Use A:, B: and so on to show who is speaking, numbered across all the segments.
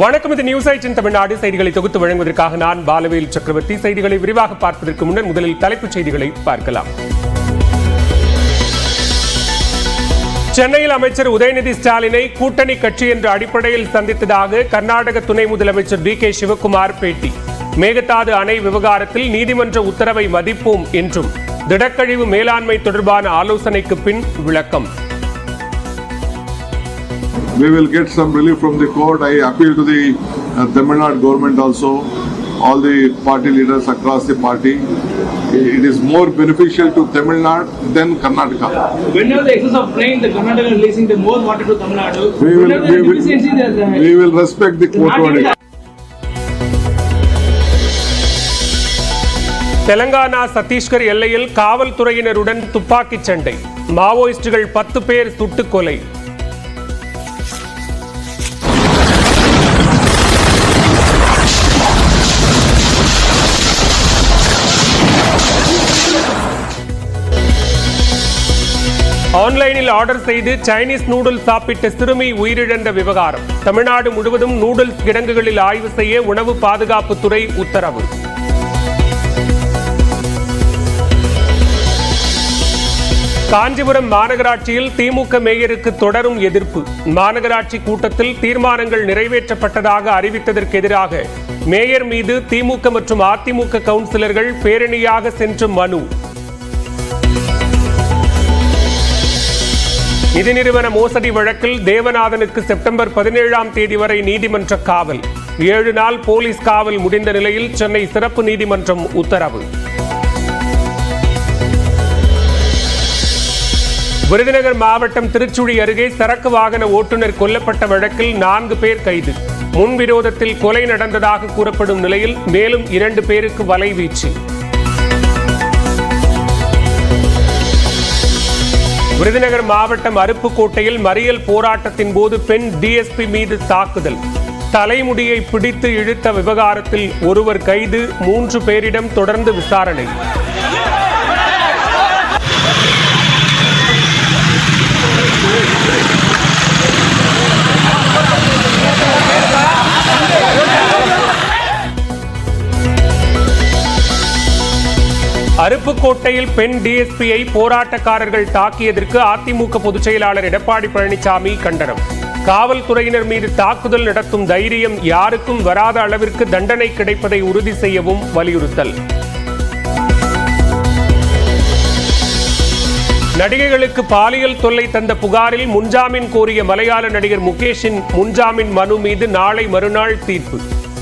A: வணக்கம். இது நியூஸ் 8 தமிழ்நாடு செய்திகளை தொகுத்து வழங்குவதற்காக நான் பாலவேல் சக்கரவர்த்தி. செய்திகளை விரிவாக பார்ப்பதற்கு முன்னர் முதலில் தலைப்புச் செய்திகளை பார்க்கலாம். சென்னையில் அமைச்சர் உதயநிதி ஸ்டாலினை கூட்டணி கட்சி என்ற அடிப்படையில் சந்தித்ததாக கர்நாடக துணை முதலமைச்சர் டி.கே. சிவக்குமார் பேட்டி. மேகதாது அணை விவகாரத்தில் நீதிமன்ற உத்தரவை மதிப்போம் என்றும் திடக்கழிவு மேலாண்மை தொடர்பான ஆலோசனைக்கு பின் விளக்கம்.
B: We will get some relief from the court. I appeal to the Tamil Nadu government also, all the party leaders across the party. It is more beneficial to Tamil Nadu than Karnataka.
C: Whenever the excess of rain, the Karnataka is releasing the more water to Tamil Nadu.
B: We will respect the court order.
A: Telangana Chhattisgarh எல்லையில் காவல்துறையினருடன் துப்பாக்கிச் சண்டை. மாவோயிஸ்டுகள் 10 பேர் சுட்டுக் கொலை. ஆன்லைனில் order செய்து Chinese noodles சாப்பிட்ட சிறுமி உயிரிழந்த விவகாரம். தமிழ்நாடு முழுவதும் நூடுல்ஸ் கிடங்குகளில் ஆய்வு செய்ய உணவு பாதுகாப்புத்துறை உத்தரவு. காஞ்சிபுரம் மாநகராட்சியில் திமுக மேயருக்கு தொடரும் எதிர்ப்பு. மாநகராட்சி கூட்டத்தில் தீர்மானங்கள் நிறைவேற்றப்பட்டதாக அறிவித்ததற்கு எதிராக மேயர் மீது திமுக மற்றும் அதிமுக கவுன்சிலர்கள் பேரணியாக சென்று மனு. நிதி நிறுவன மோசடி வழக்கில் தேவநாதனுக்கு செப்டம்பர் 17ஆம் தேதி வரை நீதிமன்ற காவல். 7 நாள் போலீஸ் காவல் முடிந்த நிலையில் சென்னை சிறப்பு நீதிமன்றம் உத்தரவு. விருதுநகர் மாவட்டம் திருச்சுழி அருகே சரக்கு வாகன ஓட்டுநர் கொல்லப்பட்ட வழக்கில் 4 பேர் கைது. முன்விரோதத்தில் கொலை நடந்ததாக கூறப்படும் நிலையில் மேலும் 2 பேருக்கு வலைவீச்சு. விருதுநகர் மாவட்டம் அருப்புக்கோட்டையில் மறியல் போராட்டத்தின் போது பெண் டிஎஸ்பி மீது தாக்குதல். தலைமுடியை பிடித்து இழுத்த விவகாரத்தில் ஒருவர் கைது. 3 பேரிடம் தொடர்ந்து விசாரணை. அருப்புக்கோட்டையில் பெண் டிஎஸ்பியை போராட்டக்காரர்கள் தாக்கியதற்கு அதிமுக பொதுச் செயலாளர் எடப்பாடி பழனிசாமி கண்டனம். காவல்துறையினர் மீது தாக்குதல் நடத்தும் தைரியம் யாருக்கும் வராத அளவிற்கு தண்டனை கிடைப்பதை உறுதி செய்யவும் வலியுறுத்தல். நடிகைகளுக்கு பாலியல் தொல்லை தந்த புகாரில் முன்ஜாமீன் கோரிய மலையாள நடிகர் முகேஷின் முன்ஜாமீன் மனு மீது நாளை மறுநாள் தீர்ப்பு.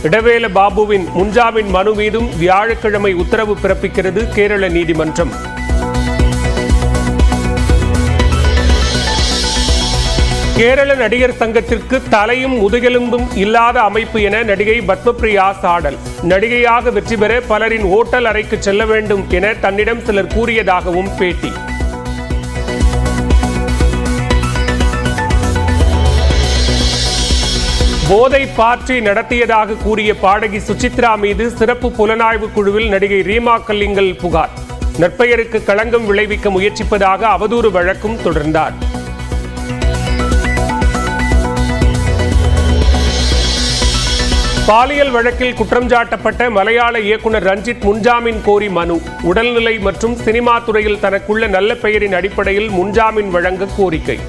A: இடவேல பாபுவின் முன்ஜாமீன் மனு மீதும் வியாழக்கிழமை உத்தரவு பிறப்பிக்கிறது கேரள நீதிமன்றம். கேரள நடிகர் சங்கத்திற்கு தலையும் முதுகெலும்பும் இல்லாத அமைப்பு என நடிகை பத்மபிரியா சாடல். நடிகையாக வெற்றி பெற பலரின் ஓட்டல் அறைக்கு செல்ல வேண்டும் என தன்னிடம் சிலர் கூறியதாகவும் பேட்டி. போதை பார்ட்டி நடத்தியதாக கூறிய பாடகி சுசித்ரா மீது சிறப்பு புலனாய்வு குழுவில் நடிகை ரீமா கல்லிங்கல் புகார். நற்பெயருக்கு களங்கம் விளைவிக்க முயற்சிப்பதாக அவதூறு வழக்கும் தொடர்ந்தார். பாலியல் வழக்கில் குற்றம் சாட்டப்பட்ட மலையாள இயக்குனர் ரஞ்சித் முன்ஜாமீன் கோரி மனு. உடல்நிலை மற்றும் சினிமா துறையில் தனக்குள்ள நல்ல பெயரின் அடிப்படையில் முன்ஜாமீன் வழங்க கோரிக்கை.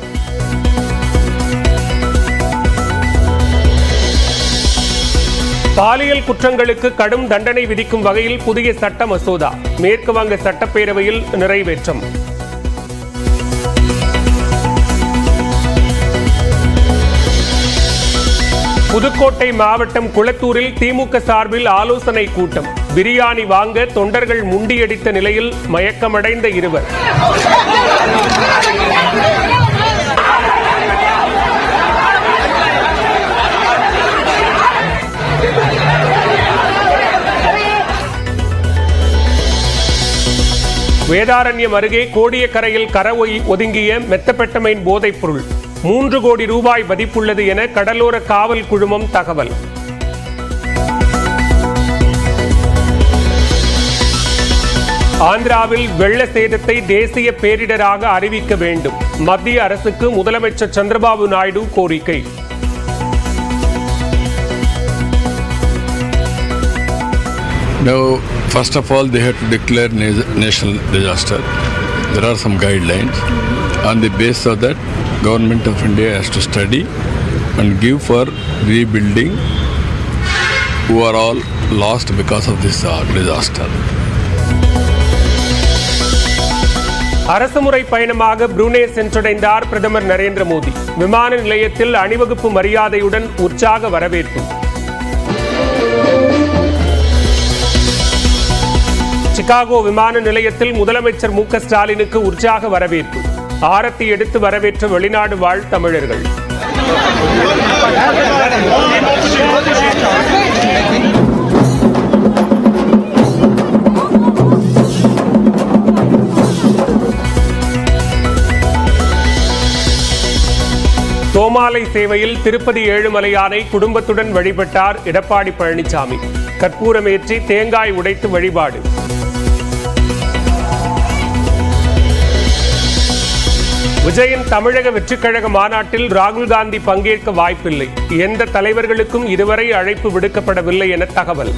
A: பாலியல் குற்றங்களுக்கு கடும் தண்டனை விதிக்கும் வகையில் புதிய சட்ட மசோதா மேற்கு வங்க சட்டப்பேரவையில் நிறைவேற்றம். புதுக்கோட்டை மாவட்டம் குளத்தூரில் திமுக சார்பில் ஆலோசனை கூட்டம். பிரியாணி வாங்க தொண்டர்கள் முண்டியடித்த நிலையில் மயக்கமடைந்த இருவர். வேதாரண்யம் அருகே கோடியக்கரையில் கரை ஒதுங்கிய மெத்தபெட்டமைன் போதைப் பொருள் 3 கோடி ரூபாய் மதிப்புள்ளது என கடலோர காவல் குழுமம் தகவல். ஆந்திராவில் வெள்ள சேதத்தை தேசிய பேரிடராக அறிவிக்க வேண்டும். மத்திய அரசுக்கு முதலமைச்சர் சந்திரபாபு நாயுடு கோரிக்கை.
D: Now, first of all, they had to declare national disaster. There are some guidelines. On the basis of that, Government of India has to study and give for rebuilding who are all lost because of this disaster.
A: அரசுமுறை பயணமாக புரூனே சென்றடைந்தார் பிரதமர் நரேந்திர மோடி. விமான நிலையத்தில் அணிவகுப்பு மரியாதையுடன் உற்சாக வரவேற்பு. சிகாகோ விமான நிலையத்தில் முதலமைச்சர் மு க ஸ்டாலினுக்கு உற்சாக வரவேற்பு. ஆரத்தி எடுத்து வரவேற்ற வெளிநாடு வாழ் தமிழர்கள். தோமாலை சேவையில் திருப்பதி ஏழுமலையானை குடும்பத்துடன் வழிபட்டார் எடப்பாடி பழனிசாமி. கற்பூரமேற்றி தேங்காய் உடைத்து வழிபாடு. விஜயின் தமிழக வெற்றிக்கழக மாநாட்டில் ராகுல் காந்தி பங்கேற்க வாய்ப்பில்லை. எந்த தலைவர்களுக்கும் இதுவரை அழைப்பு விடுக்கப்படவில்லை என தகவல்.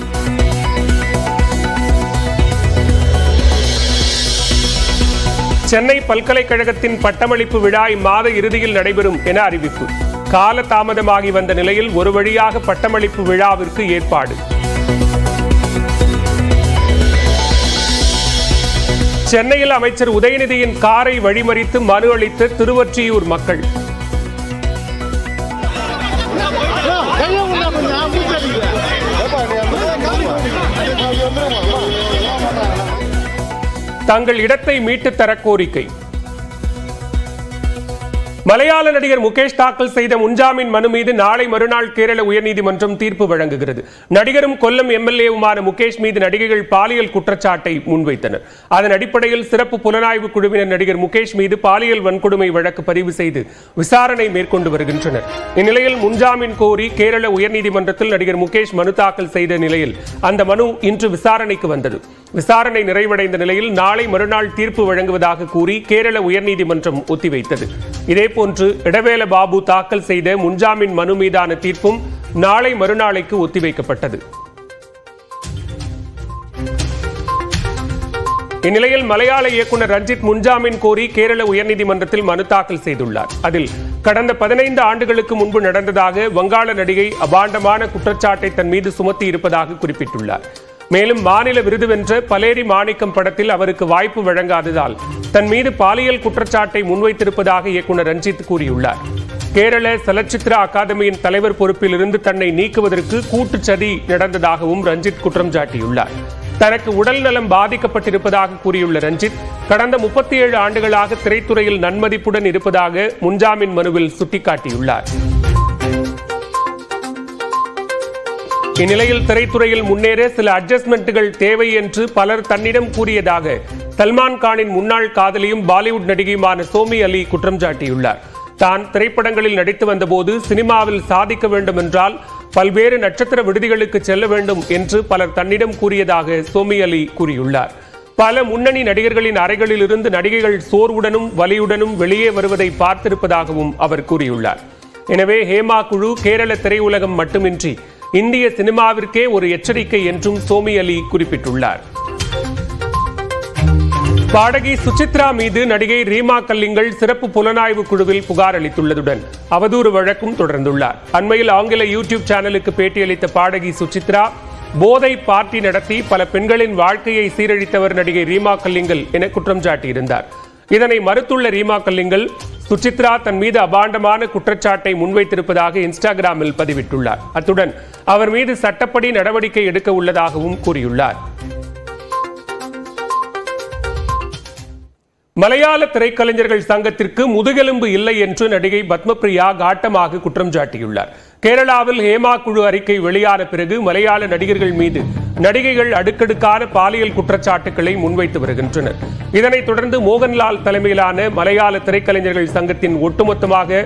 A: சென்னை பல்கலைக்கழகத்தின் பட்டமளிப்பு விழா இம்மாத இறுதியில் நடைபெறும் என அறிவிப்பு. கால தாமதமாகி வந்த நிலையில் ஒரு வழியாக பட்டமளிப்பு விழாவிற்கு ஏற்பாடு. சென்னையில் அமைச்சர் உதயநிதியின் காரை வழிமறித்து மனு அளித்த திருவொற்றியூர் மக்கள். தங்கள் இடத்தை மீட்டு தர கோரிக்கை. மலையாள நடிகர் முகேஷ் தாக்கல் செய்த முன்ஜாமீன் மனு மீது நாளை மறுநாள் கேரள உயர்நீதிமன்றம் தீர்ப்பு வழங்குகிறது. நடிகரும் கொல்லம் எம்எல்ஏவுமான முகேஷ் மீது நடிகைகள் பாலியல் குற்றச்சாட்டை முன்வைத்தனர். அதன் அடிப்படையில் சிறப்பு புலனாய்வு குழுவினர் நடிகர் முகேஷ் மீது பாலியல் வன்கொடுமை வழக்கு பதிவு செய்து விசாரணை மேற்கொண்டு வருகின்றனர். இந்நிலையில் முன்ஜாமீன் கோரி கேரள உயர்நீதிமன்றத்தில் நடிகர் முகேஷ் மனு தாக்கல் செய்த நிலையில் அந்த மனு இன்று விசாரணைக்கு வந்தது. விசாரணை நிறைவடைந்த நிலையில் நாளை மறுநாள் தீர்ப்பு வழங்குவதாக கூறி கேரள உயர்நீதிமன்றம் ஒத்திவைத்தது. இதேபோன்று இடவேல பாபு தாக்கல் செய்த முன்ஜாமீன் மனு மீதான தீர்ப்பும் நாளை மறுநாளைக்கு ஒத்திவைக்கப்பட்டது. இந்நிலையில் மலையாள இயக்குனர் ரஞ்சித் முன்ஜாமீன் கோரி கேரள உயர்நீதிமன்றத்தில் மனு தாக்கல் செய்துள்ளார். அதில் கடந்த 15 ஆண்டுகளுக்கு முன்பு நடந்ததாக வங்காள நடிகை அபாண்டமான குற்றச்சாட்டை தன் மீது சுமத்தி இருப்பதாக குறிப்பிட்டுள்ளார். மேலும் மாநில விருது வென்ற பலேரி மாணிக்கம் படத்தில் அவருக்கு வாய்ப்பு வழங்காததால் தன் மீது பாலியல் குற்றச்சாட்டை முன்வைத்திருப்பதாக இயக்குனர் ரஞ்சித் கூறியுள்ளார். கேரள சலச்சித்ரா அகாதமியின் தலைவர் பொறுப்பில் இருந்து தன்னை நீக்குவதற்கு கூட்டுச்சதி நடந்ததாகவும் ரஞ்சித் குற்றம் சாட்டியுள்ளார். தனக்கு உடல் நலம் பாதிக்கப்பட்டிருப்பதாக கூறியுள்ள ரஞ்சித் கடந்த 37 ஆண்டுகளாக திரைத்துறையில் நன்மதிப்புடன் இருப்பதாக முன்ஜாமீன் மனுவில் சுட்டிக்காட்டியுள்ளார். இந்நிலையில் திரைத்துறையில் முன்னேற சில அட்ஜஸ்ட்மெண்ட்டுகள் தேவை என்று பலர் தன்னிடம் கூறியதாக சல்மான் கானின் முன்னாள் காதலியும் பாலிவுட் நடிகையுமான சோமி அலி குற்றம் சாட்டியுள்ளார். தான் திரைப்படங்களில் நடித்து வந்தபோது சினிமாவில் சாதிக்க வேண்டும் என்றால் பல்வேறு நட்சத்திர விடுதிகளுக்கு செல்ல வேண்டும் என்று பலர் தன்னிடம் கூறியதாக சோமி அலி கூறியுள்ளார். பல முன்னணி நடிகர்களின் அறைகளில் இருந்து நடிகைகள் சோர்வுடனும் வலியுடனும் வெளியே வருவதை பார்த்திருப்பதாகவும் அவர் கூறியுள்ளார். எனவே ஹேமா குழு கேரள திரையுலகம் மட்டுமின்றி இந்திய சினிமாவிற்கே ஒரு எச்சரிக்கை என்றும் சோமி அலி குறிப்பிட்டுள்ளார். பாடகி சுசித்ரா மீது நடிகை ரீமா கல்லிங்கல் சிறப்பு புலனாய்வு குழுவில் புகார் அளித்துள்ளதுடன் அவதூறு வழக்கும் தொடர்ந்துள்ளார். அண்மையில் ஆங்கில யூடியூப் சேனலுக்கு பேட்டியளித்த பாடகி சுசித்ரா போதை பார்ட்டி நடத்தி பல பெண்களின் வாழ்க்கையை சீரழித்தவர் நடிகை ரீமா கல்லிங்கல் என குற்றம் சாட்டியிருந்தார். இதனை மறுத்துள்ள ரீமா கல்லிங்கல் சுசித்ரா தன் மீது அபாண்டமான குற்றச்சாட்டை முன்வைத்திருப்பதாக இன்ஸ்டாகிராமில் பதிவிட்டுள்ளார். அத்துடன் அவர் மீது சட்டப்படி நடவடிக்கை எடுக்க உள்ளதாகவும் கூறியுள்ளார். மலையாள திரைக்கலைஞர்கள் சங்கத்திற்கு முதுகெலும்பு இல்லை என்று நடிகை பத்மபிரியா காட்டமாக குற்றம் சாட்டியுள்ளார். கேரளாவில் ஹேமா குழு அறிக்கை வெளியான பிறகு மலையாள நடிகர்கள் மீது நடிகைகள் அடுக்கடுக்கான பாலியல் குற்றச்சாட்டுகளை முன்வைத்து வருகின்றனர். இதனைத் தொடர்ந்து மோகன்லால் தலைமையிலான மலையாள திரைக்கலைஞர்கள் சங்கத்தின் ஒட்டுமொத்தமாக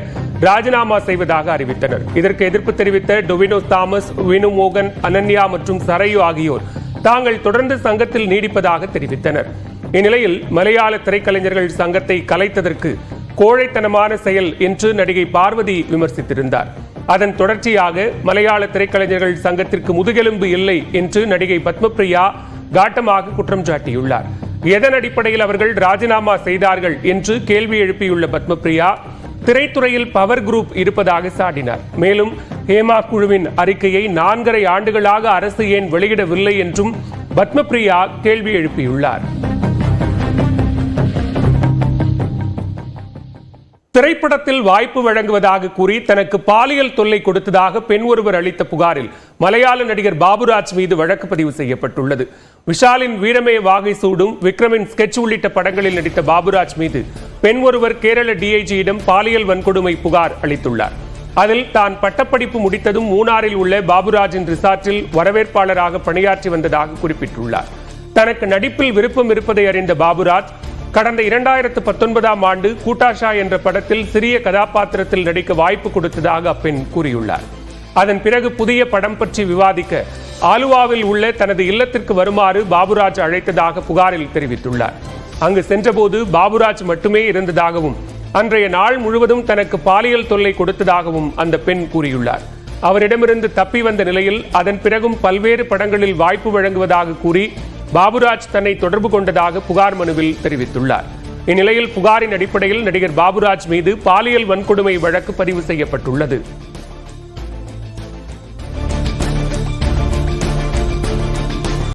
A: ராஜினாமா செய்வதாக அறிவித்தனர். இதற்கு எதிர்ப்பு தெரிவித்த டொவினோ தாமஸ், வினு மோகன், அனன்யா மற்றும் சரையு ஆகியோர் தாங்கள் தொடர்ந்து சங்கத்தில் நீடிப்பதாக தெரிவித்தனர். இந்நிலையில் மலையாள திரைக்கலைஞர்கள் சங்கத்தை கலைத்ததற்கு கோழைத்தனமான செயல் என்று நடிகை பார்வதி விமர்சித்திருந்தார். அதன் தொடர்ச்சியாக மலையாள திரைக்கலைஞர்கள் சங்கத்திற்கு முதுகெலும்பு இல்லை என்று நடிகை பத்மபிரியா காட்டமாக குற்றம் சாட்டியுள்ளார். எதன் அடிப்படையில் அவர்கள் ராஜினாமா செய்தார்கள் என்று கேள்வி எழுப்பியுள்ள பத்மபிரியா திரைத்துறையில் பவர் குரூப் இருப்பதாக சாடினார். மேலும் ஹேமா குழுவின் அறிக்கையை 4.5 ஆண்டுகளாக அரசு ஏன் வெளியிடவில்லை என்றும் பத்மபிரியா கேள்வி எழுப்பியுள்ளார். திரைப்படத்தில் வாய்ப்பு வழங்குவதாக கூறி தனக்கு பாலியல் தொல்லை கொடுத்ததாக பெண் ஒருவர் அளித்த புகாரில் மலையாள நடிகர் பாபுராஜ் மீது வழக்கு பதிவு செய்யப்பட்டுள்ளது. விஷாலின் வீரமே வாகை சூடும், விக்ரமின் ஸ்கெட்ச் உள்ளிட்ட படங்களில் நடித்த பாபுராஜ் மீது பெண் ஒருவர் கேரள டிஐஜியிடம் பாலியல் வன்கொடுமை புகார் அளித்துள்ளார். அதில் தான் பட்டப்படிப்பு முடித்ததும் மூணாறில் உள்ள பாபுராஜின் ரிசார்ட்டில் வரவேற்பாளராக பணியாற்றி வந்ததாக குறிப்பிட்டுள்ளார். தனக்கு நடிப்பில் விருப்பம் இருப்பதை அறிந்த பாபுராஜ் கடந்த 2019ஆம் ஆண்டு கூட்டாஷா என்ற படத்தில் சிறிய கதாபாத்திரத்தில் நடிக்க வாய்ப்பு கொடுத்ததாக அப்பெண் கூறியுள்ளார். அதன் பிறகு புதிய படம் பற்றி விவாதிக்க ஆலுவாவில் உள்ள தனது இல்லத்திற்கு வருமாறு பாபுராஜ் அழைத்ததாக புகாரில் தெரிவித்துள்ளார். அங்கு சென்றபோது பாபுராஜ் மட்டுமே இருந்ததாகவும் அன்றைய நாள் முழுவதும் தனக்கு பாலியல் தொல்லை கொடுத்ததாகவும் அந்த பெண் கூறியுள்ளார். அவரிடமிருந்து தப்பி வந்த நிலையில் அதன் பிறகும் பல்வேறு படங்களில் வாய்ப்பு வழங்குவதாக கூறி பாபுராஜ் தன்னை தொடர்பு கொண்டதாக புகார் மனுவில் தெரிவித்துள்ளார். இந்நிலையில் புகாரின் அடிப்படையில் நடிகர் பாபுராஜ் மீது பாலியல் வன்கொடுமை வழக்கு பதிவு செய்யப்பட்டுள்ளது.